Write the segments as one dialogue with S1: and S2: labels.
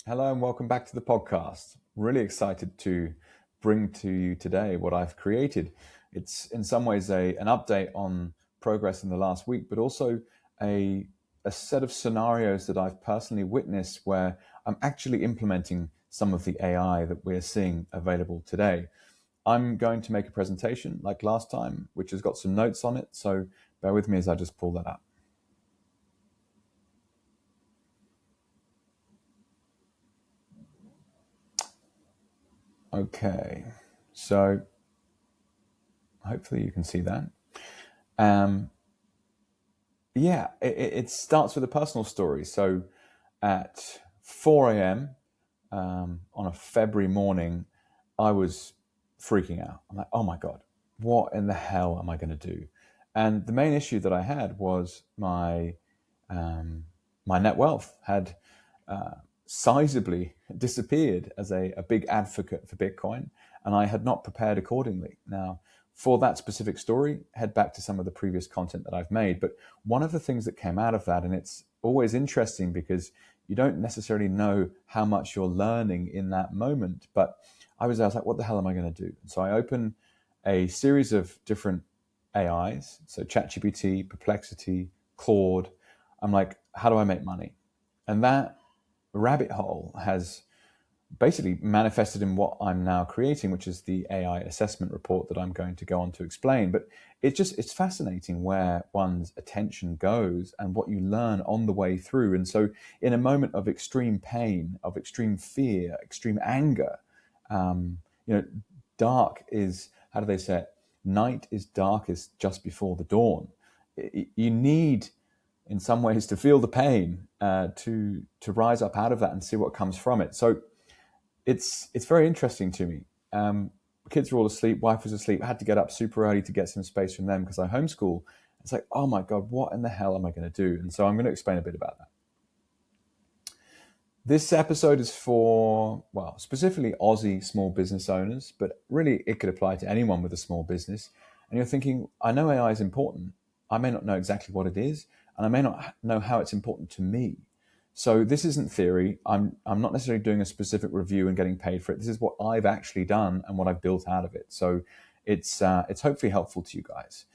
S1: Hello and welcome back to the podcast. Really excited to bring to you today what I've created. It's in some ways an update on progress in the last week, but also a, a set of scenarios that I've personally witnessed where I'm actually implementing some of the AI that we're seeing available today. I'm going to make a presentation like last time, which has got some notes on it. So bear with me as I just pull that up. Okay, so hopefully you can see that. Um, yeah, it starts with a personal story. So at 4 a.m. On a February morning, I was freaking out. I'm like, oh my God, what in the hell am I going to do? And the main issue that I had was my net wealth had uh, sizably disappeared as a big advocate for Bitcoin, and I had not prepared accordingly. Now, for that specific story, head back to some of the previous content that I've made. But one of the things that came out of that, and it's always interesting because you don't necessarily know how much you're learning in that moment. But I was like, what the hell am I going to do? And so I opened a series of different AIs, so ChatGPT, Perplexity, Claude. I'm like, how do I make money? And that rabbit hole has basically manifested in what I'm now creating, which is the AI assessment report that I'm going to go on to explain. But it's fascinating where one's attention goes and what you learn on the way through. And so in a moment of extreme pain, of extreme fear, extreme anger, um, you know, dark is, how do they say it? Night is darkest just before the dawn. You need in some ways to feel the pain, to rise up out of that and see what comes from it. So it's very interesting to me. Kids were all asleep, wife was asleep. I had to get up super early to get some space from them because I homeschool. It's like, oh my God, what in the hell am I going to do? And so I'm going to explain a bit about that. This episode is for, well, specifically Aussie small business owners, but really it could apply to anyone with a small business. And you're thinking, I know AI is important. I may not know exactly what it is, and I may not know how it's important to me. So this isn't theory. I'm not necessarily doing a specific review and getting paid for it. This is what I've actually done and what I've built out of it. So it's hopefully helpful to you guys.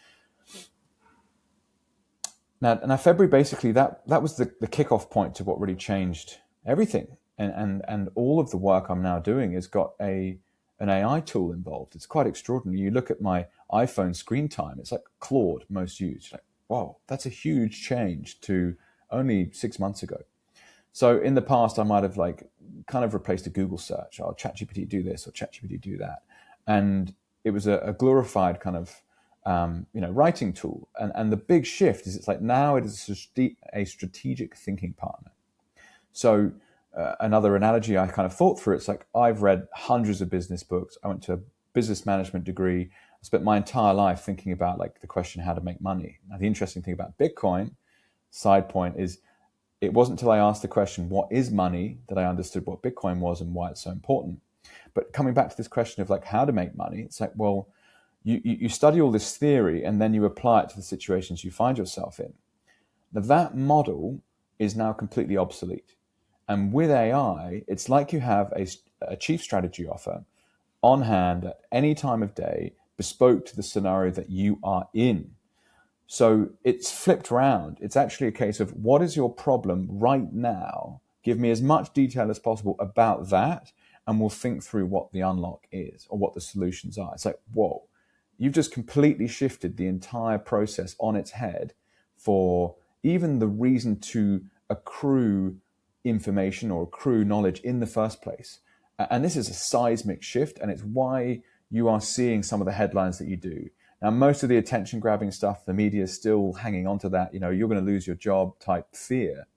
S1: Now February basically that was the kickoff point to what really changed everything, and all of the work I'm now doing has got an AI tool involved. It's quite extraordinary. You look at my iPhone screen time; it's like Claude most used. Like, wow, that's a huge change to only 6 months ago. So in the past, I might have like kind of replaced a Google search, or ChatGPT do this or ChatGPT do that, and it was a glorified kind of writing tool. And the big shift is it's like now it is a strategic thinking partner. So another analogy I kind of thought through, it's like I've read hundreds of business books. I went to a business management degree. I spent my entire life thinking about like the question how to make money. Now the interesting thing about Bitcoin, side point, is it wasn't until I asked the question, what is money, that I understood what Bitcoin was and why it's so important. But coming back to this question of like how to make money, it's like, well, you study all this theory and then you apply it to the situations you find yourself in. Now, that model is now completely obsolete. And with AI, it's like you have a chief strategy offer on hand at any time of day, bespoke to the scenario that you are in. So it's flipped around. It's actually a case of what is your problem right now? Give me as much detail as possible about that, and we'll think through what the unlock is or what the solutions are. It's like, whoa, you've just completely shifted the entire process on its head for even the reason to accrue information or accrue knowledge in the first place. And this is a seismic shift, and it's why you are seeing some of the headlines that you do. Now, most of the attention grabbing stuff, the media is still hanging on to that, you're going to lose your job type fear.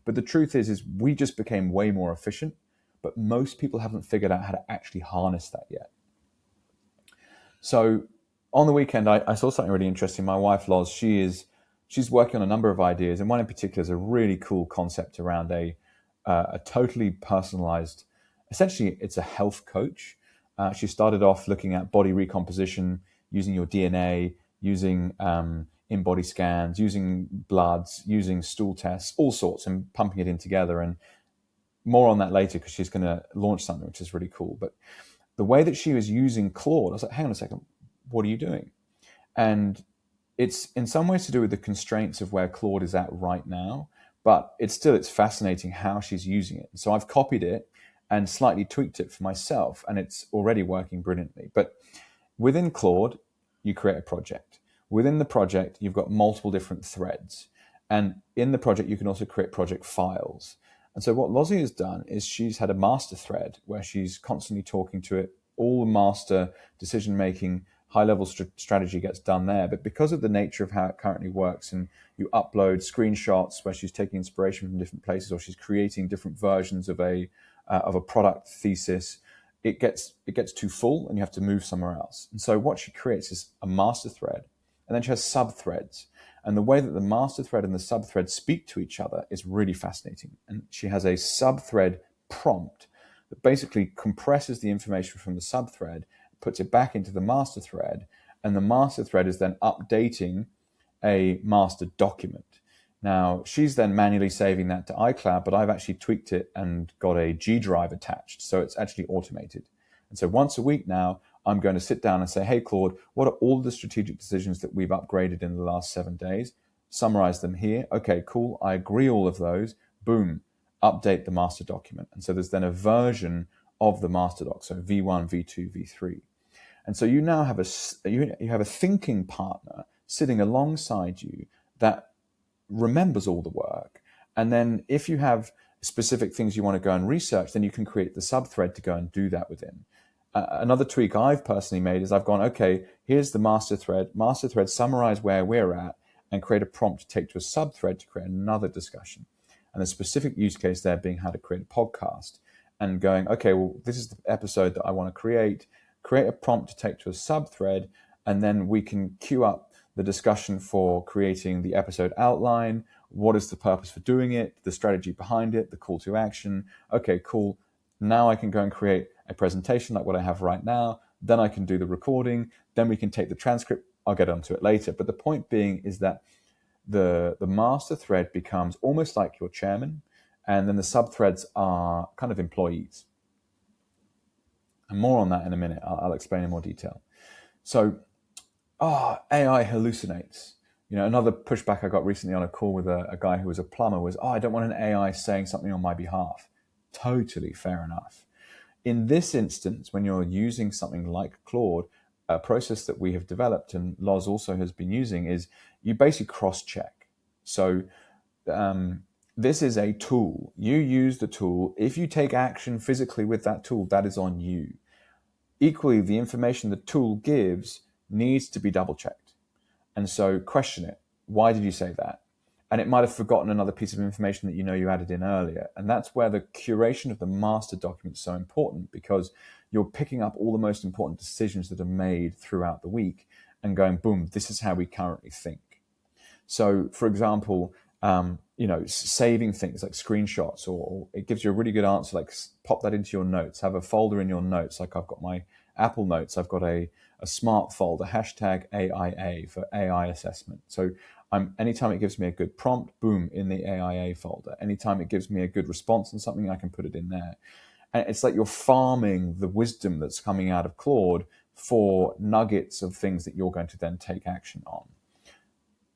S1: But the truth is we just became way more efficient, but most people haven't figured out how to actually harness that yet. So on the weekend, I saw something really interesting. My wife, Loz, she's working on a number of ideas, and one in particular is a really cool concept around a totally personalized, essentially it's a health coach. She started off looking at body recomposition, using your DNA, using in-body scans, using bloods, using stool tests, all sorts, and pumping it in together. And more on that later because she's going to launch something which is really cool. But the way that she was using Claude, I was like, hang on a second, what are you doing? And it's in some ways to do with the constraints of where Claude is at right now, but it's fascinating how she's using it. So I've copied it and slightly tweaked it for myself, and it's already working brilliantly. But within Claude, you create a project. Within the project, you've got multiple different threads. And in the project, you can also create project files. And so what Lozzie has done is she's had a master thread where she's constantly talking to it. All the master decision-making, high-level strategy gets done there. But because of the nature of how it currently works, and you upload screenshots where she's taking inspiration from different places, or she's creating different versions of a product thesis, it gets too full and you have to move somewhere else. And so what she creates is a master thread, and then she has sub-threads. And the way that the master thread and the sub-thread speak to each other is really fascinating. And she has a sub-thread prompt that basically compresses the information from the sub-thread, puts it back into the master thread, and the master thread is then updating a master document. Now, she's then manually saving that to iCloud, but I've actually tweaked it and got a G drive attached, so it's actually automated. And so once a week now, I'm going to sit down and say, hey, Claude, what are all the strategic decisions that we've upgraded in the last 7 days? Summarize them here. Okay, cool. I agree all of those. Boom. Update the master document. And so there's then a version of the master doc, so V1, V2, V3. And so you now have a thinking partner sitting alongside you that remembers all the work. And then if you have specific things you want to go and research, then you can create the sub-thread to go and do that within. Another tweak I've personally made is I've gone, okay, here's the master thread, summarize where we're at, and create a prompt to take to a sub-thread to create another discussion. And the specific use case there being how to create a podcast, and going, okay, well, this is the episode that I want to create a prompt to take to a sub-thread, and then we can queue up the discussion for creating the episode outline. What is the purpose for doing it? The strategy behind it, the call to action. Okay, cool. Now I can go and create a presentation like what I have right now. Then I can do the recording. Then we can take the transcript. I'll get onto it later. But the point being is that the master thread becomes almost like your chairman, and then the sub-threads are kind of employees. And more on that in a minute. I'll explain in more detail. So, AI hallucinates. Another pushback I got recently on a call with a guy who was a plumber was, I don't want an AI saying something on my behalf. Totally fair enough. In this instance, when you're using something like Claude, a process that we have developed and Loz also has been using is you basically cross-check. So this is a tool. You use the tool. If you take action physically with that tool, that is on you. Equally, the information the tool gives needs to be double-checked. And so question it. Why did you say that? And it might have forgotten another piece of information that you added in earlier. And that's where the curation of the master document is so important, because you're picking up all the most important decisions that are made throughout the week and going, boom, this is how we currently think. So, for example, saving things like screenshots, or it gives you a really good answer, like pop that into your notes, have a folder in your notes. Like I've got my Apple Notes, I've got a smart folder, hashtag AIA for AI assessment. So anytime it gives me a good prompt, boom, in the AIA folder. Anytime it gives me a good response on something, I can put it in there. And it's like you're farming the wisdom that's coming out of Claude for nuggets of things that you're going to then take action on.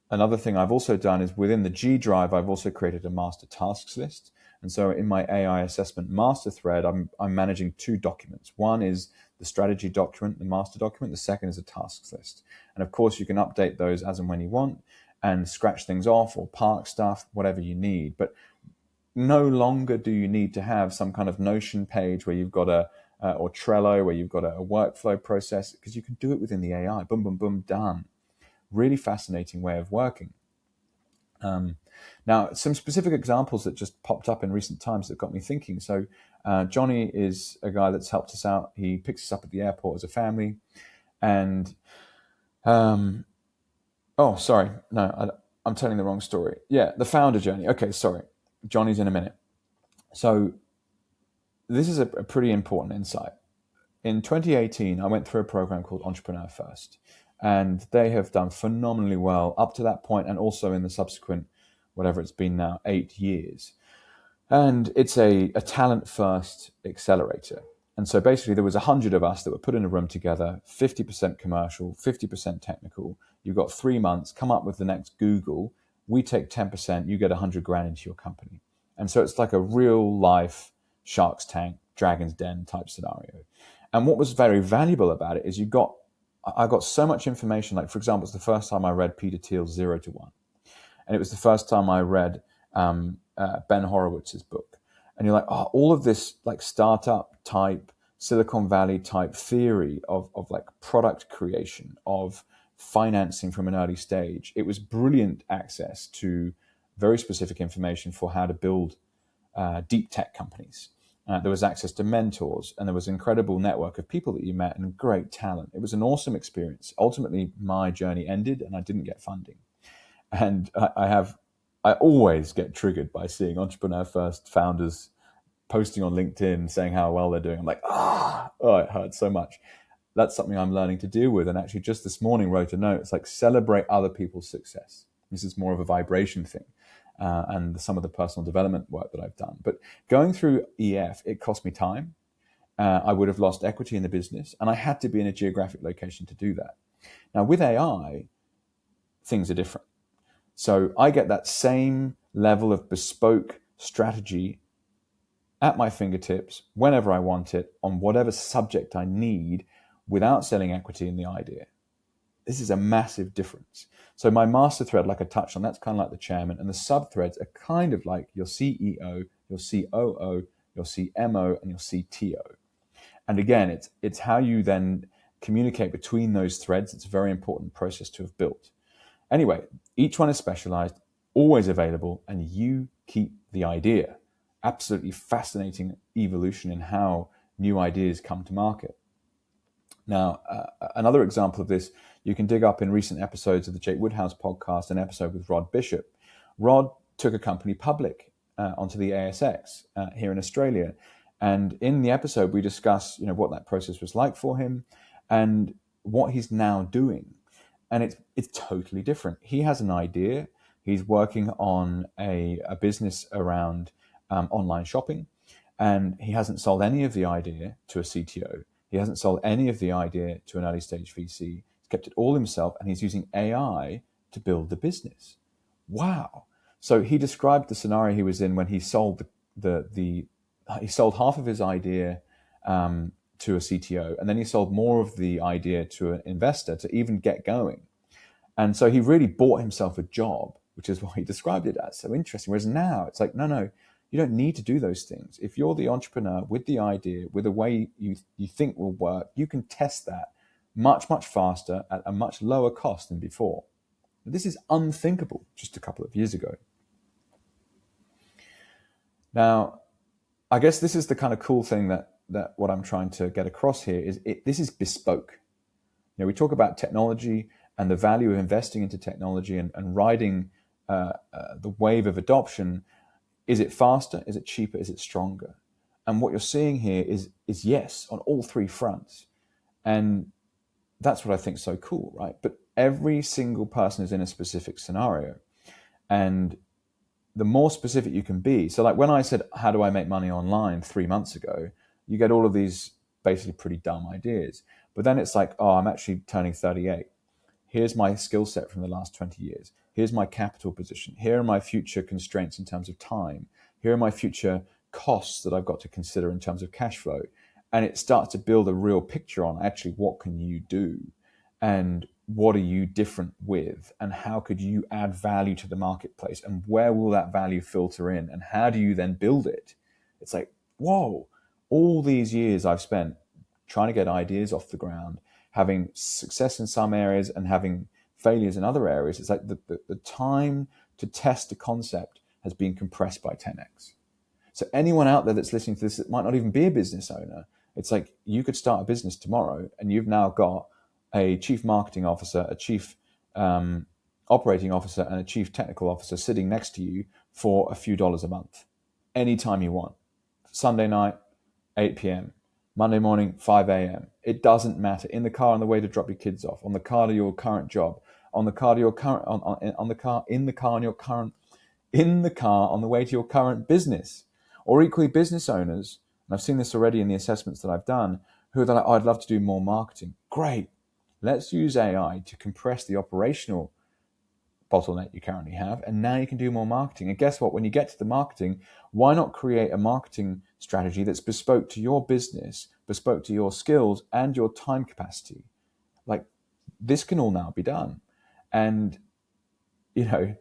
S1: Another thing I've also done is within the G drive, I've also created a master tasks list. And so in my AI assessment master thread, I'm managing 2 documents. One is the strategy document, the master document. The second is a tasks list. And of course, you can update those as and when you want and scratch things off or park stuff, whatever you need. But no longer do you need to have some kind of Notion page where you've got or Trello where you've got a workflow process, because you can do it within the AI. Boom, boom, boom, done. Really fascinating way of working. Now, some specific examples that just popped up in recent times that got me thinking. So Johnny is a guy that's helped us out. He picks us up at the airport as a family. And, I'm telling the wrong story. Yeah, the founder journey. Okay, sorry. Johnny's in a minute. So this is a pretty important insight. In 2018, I went through a program called Entrepreneur First. And they have done phenomenally well up to that point, and also in the subsequent, whatever it's been now, 8 years. And it's a talent first accelerator. And so basically there was 100 of us that were put in a room together, 50% commercial, 50% technical. You've got 3 months, come up with the next Google. We take 10%, you get 100 grand into your company. And so it's like a real life Shark's Tank, Dragon's Den type scenario. And what was very valuable about it is I got so much information. Like, for example, it's the first time I read Peter Thiel's 0 to 1. And it was the first time I read Ben Horowitz's book. And you're like, oh, all of this like startup type, Silicon Valley type theory of like product creation, of financing from an early stage. It was brilliant access to very specific information for how to build deep tech companies. There was access to mentors, and there was an incredible network of people that you met and great talent. It was an awesome experience. Ultimately, my journey ended and I didn't get funding. And I always get triggered by seeing Entrepreneur First founders posting on LinkedIn saying how well they're doing. I'm like, oh, it hurts so much. That's something I'm learning to deal with. And actually just this morning wrote a note. It's like, celebrate other people's success. This is more of a vibration thing. And some of the personal development work that I've done. But going through EF, it cost me time. I would have lost equity in the business, and I had to be in a geographic location to do that. Now with AI, things are different. So I get that same level of bespoke strategy at my fingertips whenever I want it on whatever subject I need without selling equity in the idea. This is a massive difference. So my master thread, like I touched on, that's kind of like the chairman, and the sub threads are kind of like your CEO, your COO, your CMO, and your CTO. And again, it's how you then communicate between those threads. It's a very important process to have built. Anyway, each one is specialized, always available, and you keep the idea. Absolutely fascinating evolution in how new ideas come to market. Now, another example of this, you can dig up in recent episodes of the Jake Woodhouse podcast, an episode with Rod Bishop. Rod took a company public onto the ASX here in Australia. And in the episode, we discuss, what that process was like for him and what he's now doing. And it's totally different. He has an idea. He's working on a business around online shopping, and he hasn't sold any of the idea to a CTO. He hasn't sold any of the idea to an early stage VC. He's kept it all himself, and he's using AI to build the business. Wow. So he described the scenario he was in when he sold he sold half of his idea to a CTO, and then he sold more of the idea to an investor to even get going. And so he really bought himself a job, which is why he described it as so interesting. Whereas now it's like, no, you don't need to do those things. If you're the entrepreneur with the idea, with a way you think will work, you can test that much, much faster at a much lower cost than before. This is unthinkable just a couple of years ago. Now, I guess this is the kind of cool thing that what I'm trying to get across here is this is bespoke. We talk about technology and the value of investing into technology and riding the wave of adoption. Is it faster? Is it cheaper? Is it stronger? And what you're seeing here is yes, on all three fronts. And that's what I think is so cool, right? But every single person is in a specific scenario. And the more specific you can be. So like when I said, how do I make money online 3 months ago, you get all of these basically pretty dumb ideas. But then it's like, oh, I'm actually turning 38. Here's my skill set from the last 20 years. Here's my capital position. Here are my future constraints in terms of time. Here are my future costs that I've got to consider in terms of cash flow. And it starts to build a real picture on actually what can you do and what are you different with and how could you add value to the marketplace and where will that value filter in and how do you then build it? It's like, whoa, all these years I've spent trying to get ideas off the ground, having success in some areas and having failures in other areas. It's like the time to test a concept has been compressed by 10x. So anyone out there that's listening to this that might not even be a business owner, it's like you could start a business tomorrow and you've now got a chief marketing officer, a chief operating officer, and a chief technical officer sitting next to you for a few dollars a month, anytime you want. Sunday night, 8 p.m., Monday morning, 5 a.m. It doesn't matter. In the car on the way to drop your kids off, on the car to your current job, on the car to your current, on the car, in the car on your current, in the car on the way to your current business. Or equally business owners, and I've seen this already in the assessments that I've done, who are like, oh, I'd love to do more marketing. Great. Let's use AI to compress the operational bottleneck you currently have, and now you can do more marketing. And guess what? When you get to the marketing, why not create a marketing strategy that's bespoke to your business, bespoke to your skills and your time capacity? Like, this can all now be done. And you know,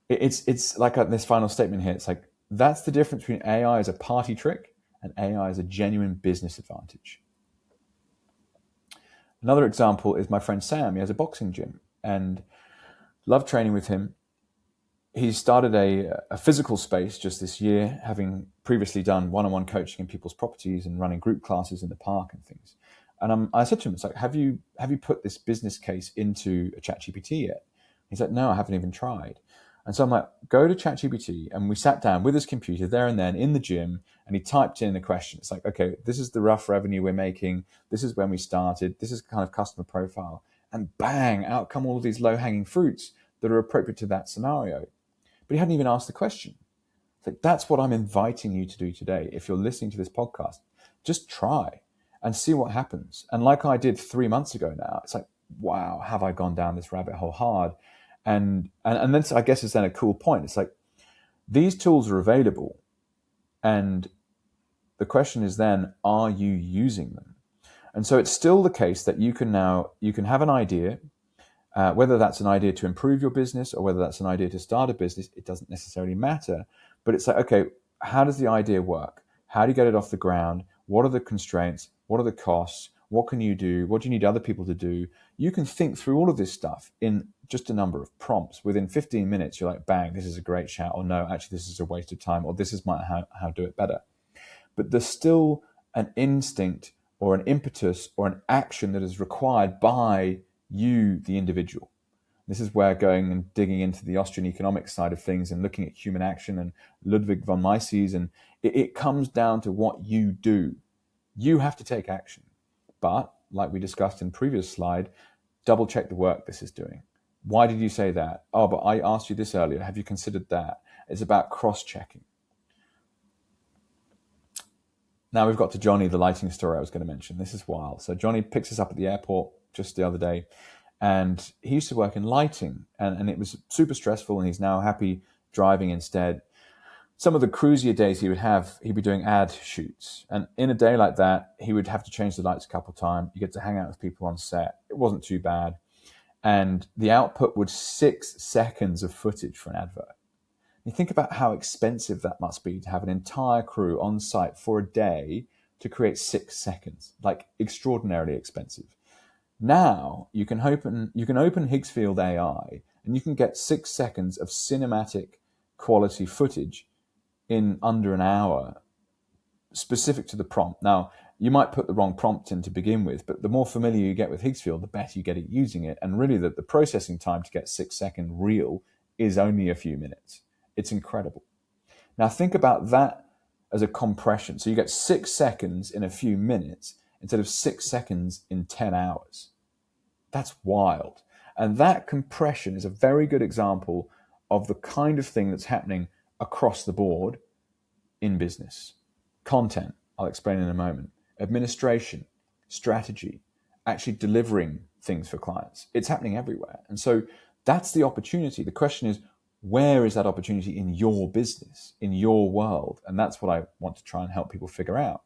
S1: it's like this final statement here. It's like, that's the difference between AI as a party trick and AI as a genuine business advantage. Another example is my friend Sam. He has a boxing gym and love training with him. He started a physical space just this year, having previously done one-on-one coaching in people's properties and running group classes in the park and things. And I said to him, it's like, have you put this business case into a ChatGPT yet? He's like, no, I haven't even tried. And so I'm like, go to ChatGPT. And we sat down with his computer there and then in the gym, and he typed in a question. It's like, okay, this is the rough revenue we're making. This is when we started. This is kind of customer profile. And bang, out come all of these low-hanging fruits that are appropriate to that scenario. But he hadn't even asked the question. It's like, that's what I'm inviting you to do today. If you're listening to this podcast, just try and see what happens. And like I did 3 months ago now, it's like, wow, have I gone down this rabbit hole hard? And then I guess it's then a cool point. It's like, these tools are available. And the question is then, are you using them? And so it's still the case that you can have an idea, whether that's an idea to improve your business or whether that's an idea to start a business, it doesn't necessarily matter. But it's like, okay, how does the idea work? How do you get it off the ground? What are the constraints? What are the costs? What can you do? What do you need other people to do? You can think through all of this stuff in just a number of prompts. Within 15 minutes, you're like, bang, this is a great shout, or no, actually, this is a waste of time, or this is how to do it better. But there's still an instinct or an impetus or an action that is required by you, the individual. This is where going and digging into the Austrian economics side of things and looking at human action and Ludwig von Mises, and it comes down to what you do. You have to take action. But like we discussed in the previous slide, double check the work this is doing. Why did you say that? Oh, but I asked you this earlier. Have you considered that? It's about cross-checking. Now we've got to Johnny, the lighting story I was going to mention. This is wild. So Johnny picks us up at the airport just the other day, and he used to work in lighting, and it was super stressful, and he's now happy driving instead. Some of the cruisier days he'd be doing ad shoots. And in a day like that, he would have to change the lights a couple of times. You get to hang out with people on set. It wasn't too bad. And the output was 6 seconds of footage for an advert. You think about how expensive that must be to have an entire crew on site for a day to create 6 seconds, like extraordinarily expensive. Now you can open Higgsfield AI and you can get 6 seconds of cinematic quality footage in under an hour, specific to the prompt. Now, you might put the wrong prompt in to begin with, but the more familiar you get with Higgsfield, the better you get at using it. And really, the processing time to get 6 second reel is only a few minutes. It's incredible. Now, think about that as a compression. So you get 6 seconds in a few minutes instead of 6 seconds in 10 hours. That's wild. And that compression is a very good example of the kind of thing that's happening across the board in business. Content, I'll explain in a moment. Administration, strategy, actually delivering things for clients. It's happening everywhere. And so that's the opportunity. The question is, where is that opportunity in your business, in your world? And that's what I want to try and help people figure out.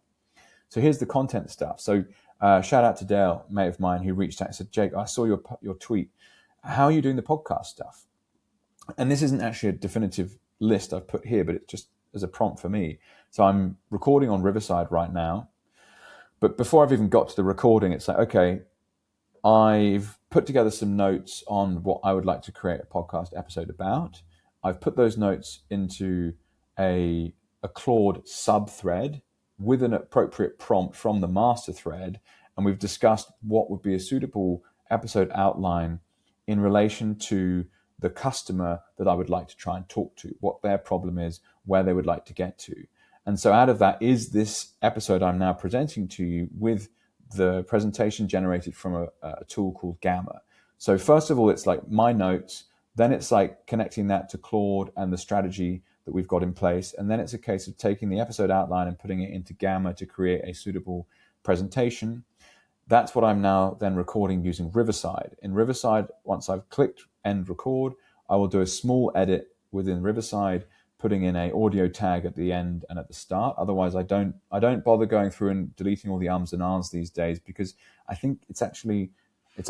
S1: So here's the content stuff. So shout out to Dale, a mate of mine, who reached out and said, Jake, I saw your tweet. How are you doing the podcast stuff? And this isn't actually a definitive list I've put here, but it's just as a prompt for me. So I'm recording on Riverside right now. But before I've even got to the recording, it's like, okay, I've put together some notes on what I would like to create a podcast episode about. I've put those notes into a Claude sub-thread with an appropriate prompt from the master thread. And we've discussed what would be a suitable episode outline in relation to the customer that I would like to try and talk to, what their problem is, where they would like to get to. And so out of that is this episode I'm now presenting to you with the presentation generated from a tool called Gamma. So first of all, it's like my notes, then it's like connecting that to Claude and the strategy that we've got in place. And then it's a case of taking the episode outline and putting it into Gamma to create a suitable presentation. That's what I'm now then recording using Riverside. In Riverside, once I've clicked end record, I will do a small edit within Riverside, putting in a audio tag at the end and at the start. Otherwise, I don't bother going through and deleting all the ums and ahs these days, because I think it's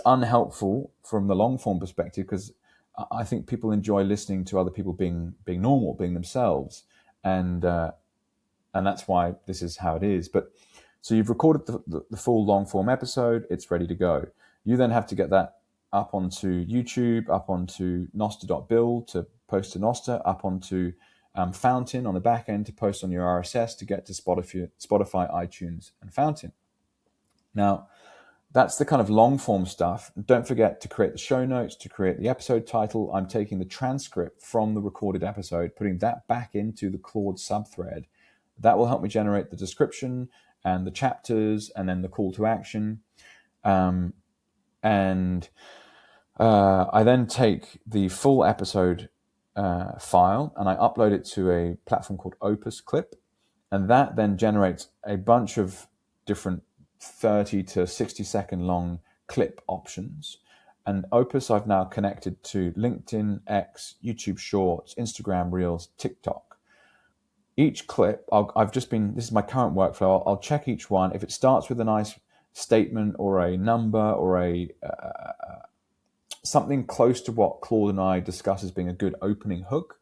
S1: unhelpful from the long form perspective, because I think people enjoy listening to other people being normal, being themselves, and that's why this is how it is. But so you've recorded the full long form episode, it's ready to go. You then have to get that up onto YouTube, up onto Noster.build to post to Noster, up onto Fountain on the back end to post on your RSS to get to Spotify, iTunes, and Fountain. Now, that's the kind of long form stuff. Don't forget to create the show notes, to create the episode title. I'm taking the transcript from the recorded episode, putting that back into the Claude subthread. That will help me generate the description and the chapters and then the call to action. I then take the full episode file and I upload it to a platform called Opus Clip. And that then generates a bunch of different 30 to 60 second long clip options. And Opus I've now connected to LinkedIn, X, YouTube Shorts, Instagram Reels, TikTok. Each clip, this is my current workflow. I'll check each one. If it starts with a nice statement or a number or a something close to what Claude and I discuss as being a good opening hook,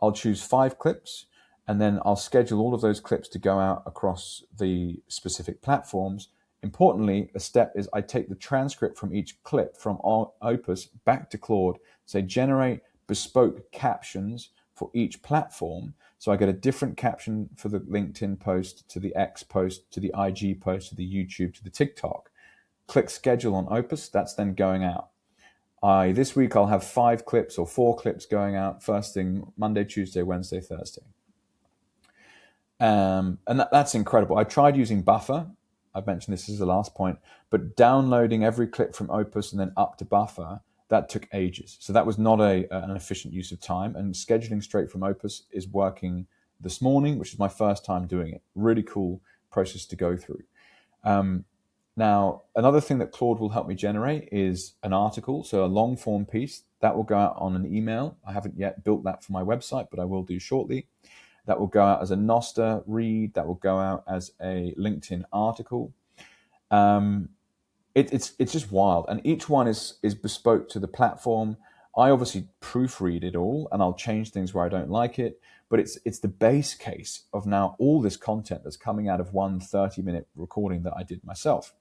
S1: I'll choose 5 clips, and then I'll schedule all of those clips to go out across the specific platforms. Importantly, a step is I take the transcript from each clip from Opus back to Claude, say generate bespoke captions for each platform. So I get a different caption for the LinkedIn post, to the X post, to the IG post, to the YouTube, to the TikTok. Click schedule on Opus, that's then going out. This week I'll have 5 clips or 4 clips going out first thing Monday, Tuesday, Wednesday, Thursday. And that's incredible. I tried using Buffer. I've mentioned this as the last point, but downloading every clip from Opus and then up to Buffer, that took ages. So that was not an efficient use of time. And scheduling straight from Opus is working this morning, which is my first time doing it. Really cool process to go through. Now, another thing that Claude will help me generate is an article, so a long form piece that will go out on an email. I haven't yet built that for my website, but I will do shortly. That will go out as a Noster read. That will go out as a LinkedIn article. It's just wild, and each one is bespoke to the platform. I obviously proofread it all, and I'll change things where I don't like it. But it's the base case of now all this content that's coming out of one 30-minute recording that I did myself.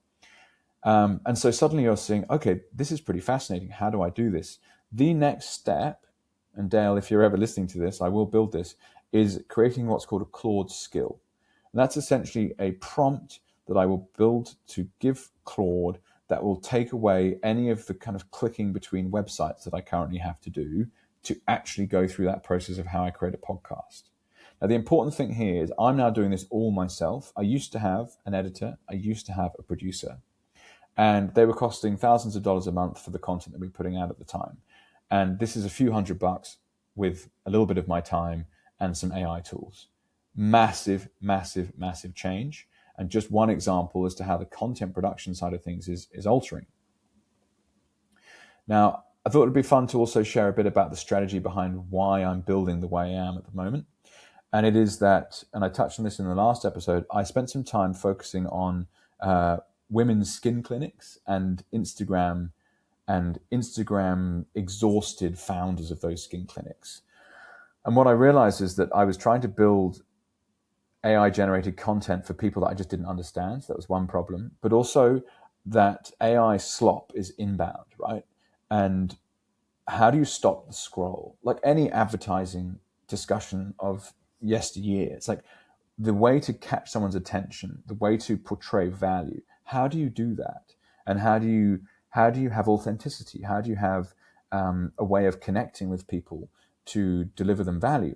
S1: And so suddenly you're saying, okay, this is pretty fascinating. How do I do this? The next step, and Dale, if you're ever listening to this, I will build this, is creating what's called a Claude skill. And that's essentially a prompt that I will build to give Claude that will take away any of the kind of clicking between websites that I currently have to do to actually go through that process of how I create a podcast. Now, the important thing here is I'm now doing this all myself. I used to have an editor. I used to have a producer. And they were costing thousands of dollars a month for the content that we were putting out at the time. And this is a few $100 with a little bit of my time and some AI tools. Massive, massive, massive change. And just one example as to how the content production side of things is altering. Now, I thought it'd be fun to also share a bit about the strategy behind why I'm building the way I am at the moment. And it is that, and I touched on this in the last episode, I spent some time focusing on women's skin clinics and Instagram exhausted founders of those skin clinics. And what I realized is that I was trying to build AI generated content for people that I just didn't understand. So that was one problem, but also that AI slop is inbound, right? And how do you stop the scroll? Like any advertising discussion of yesteryear, it's like the way to catch someone's attention, the way to portray value. How do you do that? And how do you have authenticity? How do you have a way of connecting with people to deliver them value?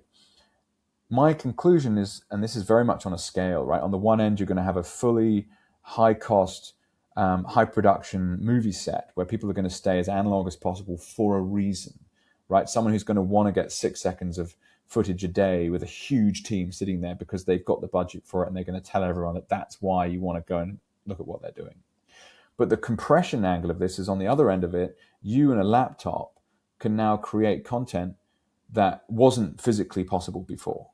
S1: My conclusion is, and this is very much on a scale, right? On the one end, you're going to have a fully high cost, high production movie set where people are going to stay as analog as possible for a reason, right? Someone who's going to want to get 6 seconds of footage a day with a huge team sitting there because they've got the budget for it and they're going to tell everyone that that's why you want to go and look at what they're doing. But the compression angle of this is on the other end of it. You and a laptop can now create content that wasn't physically possible before.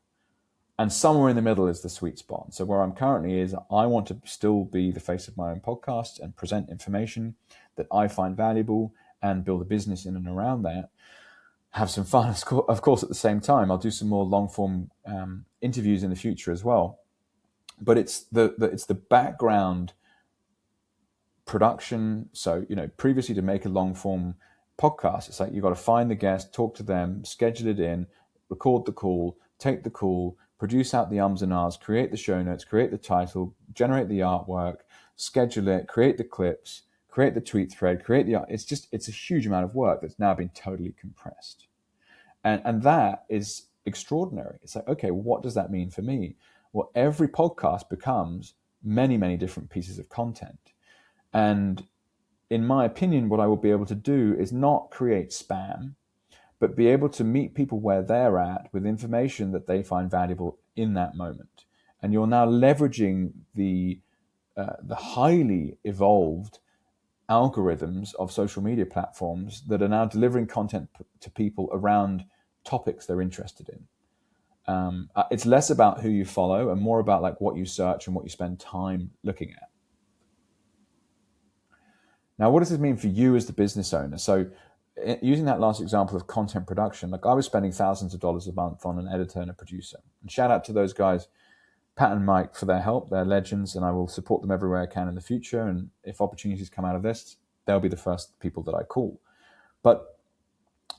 S1: And somewhere in the middle is the sweet spot. So where I'm currently is I want to still be the face of my own podcast and present information that I find valuable and build a business in and around that. Have some fun, of course, at the same time. I'll do some more long-form interviews in the future as well. But it's the background production. So, previously to make a long-form podcast, it's like you've got to find the guest, talk to them, schedule it in, record the call, take the call, produce out the ums and ahs, create the show notes, create the title, generate the artwork, schedule it, create the clips, create the tweet thread, it's a huge amount of work that's now been totally compressed. And that is extraordinary. It's like, okay, what does that mean for me? Well, every podcast becomes many, many different pieces of content. And in my opinion, what I will be able to do is not create spam, but be able to meet people where they're at with information that they find valuable in that moment. And you're now leveraging the highly evolved algorithms of social media platforms that are now delivering content to people around topics they're interested in. It's less about who you follow and more about like what you search and what you spend time looking at. Now, what does this mean for you as the business owner? So using that last example of content production, like I was spending thousands of dollars a month on an editor and a producer. And shout out to those guys, Pat and Mike, for their help. They're legends, and I will support them everywhere I can in the future. And if opportunities come out of this, they'll be the first people that I call. But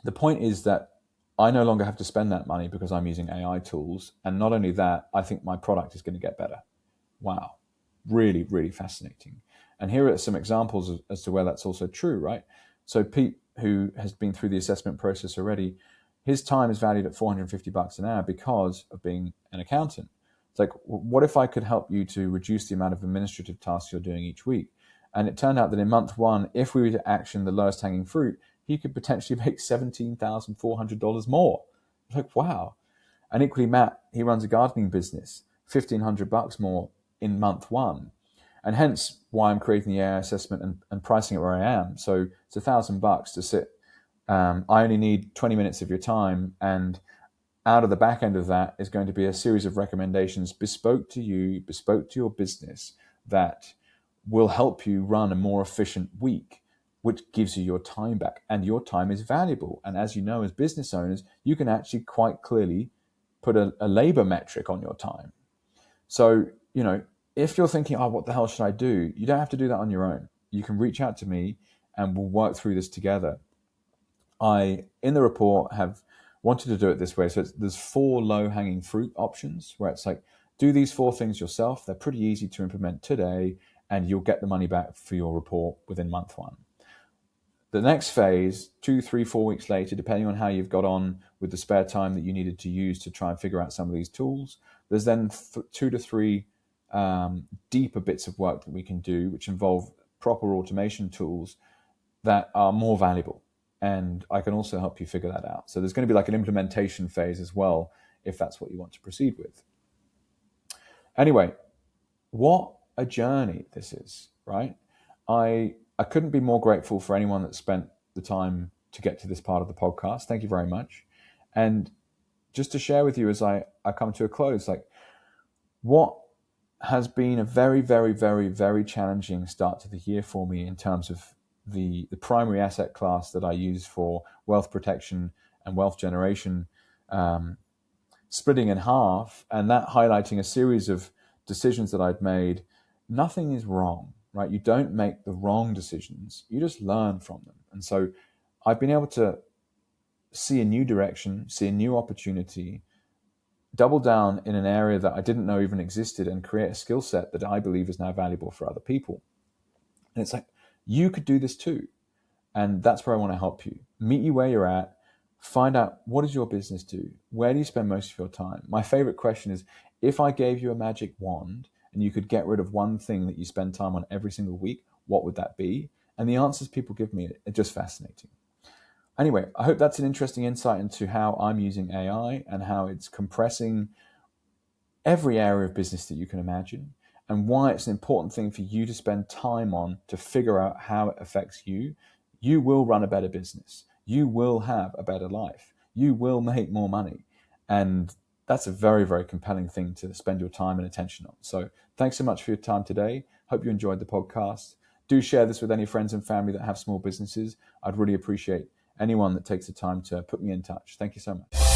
S1: the point is that I no longer have to spend that money because I'm using AI tools. And not only that, I think my product is going to get better. Wow. Really, really fascinating. And here are some examples as to where that's also true, right? So Pete, who has been through the assessment process already, his time is valued at $450 an hour because of being an accountant. It's like, what if I could help you to reduce the amount of administrative tasks you're doing each week? And it turned out that in month one, if we were to action the lowest hanging fruit, he could potentially make $17,400 more. It's like, wow. And equally, Matt, he runs a gardening business, $1,500 more in month one. And hence why I'm creating the AI assessment and pricing it where I am. So it's $1,000 to sit. I only need 20 minutes of your time. And out of the back end of that is going to be a series of recommendations bespoke to you, bespoke to your business, that will help you run a more efficient week, which gives you your time back. And your time is valuable. And as you know, as business owners, you can actually quite clearly put a labor metric on your time. So, if you're thinking, oh, what the hell should I do? You don't have to do that on your own. You can reach out to me and we'll work through this together. I, in the report, have wanted to do it this way. So there's 4 low-hanging fruit options where it's like, do these 4 things yourself. They're pretty easy to implement today and you'll get the money back for your report within month one. The next phase, 2, 3, 4 weeks later, depending on how you've got on with the spare time that you needed to use to try and figure out some of these tools, there's then 2 to 3 deeper bits of work that we can do, which involve proper automation tools that are more valuable. And I can also help you figure that out. So there's going to be like an implementation phase as well, if that's what you want to proceed with. Anyway, what a journey this is, right? I couldn't be more grateful for anyone that spent the time to get to this part of the podcast. Thank you very much. And just to share with you as I come to a close, like what has been a very, very, very, very challenging start to the year for me in terms of the primary asset class that I use for wealth protection and wealth generation, splitting in half, and that highlighting a series of decisions that I'd made. Nothing is wrong, right? You don't make the wrong decisions. You just learn from them. And so I've been able to see a new direction, see a new opportunity, double down in an area that I didn't know even existed, and create a skill set that I believe is now valuable for other people. And it's like, you could do this too. And that's where I want to help you. Meet you where you're at. Find out, what does your business do? Where do you spend most of your time? My favorite question is, if I gave you a magic wand and you could get rid of one thing that you spend time on every single week, what would that be? And the answers people give me are just fascinating. Anyway, I hope that's an interesting insight into how I'm using AI and how it's compressing every area of business that you can imagine, and why it's an important thing for you to spend time on to figure out how it affects you. You will run a better business. You will have a better life. You will make more money. And that's a very, very compelling thing to spend your time and attention on. So thanks so much for your time today. Hope you enjoyed the podcast. Do share this with any friends and family that have small businesses. I'd really appreciate anyone that takes the time to put me in touch. Thank you so much.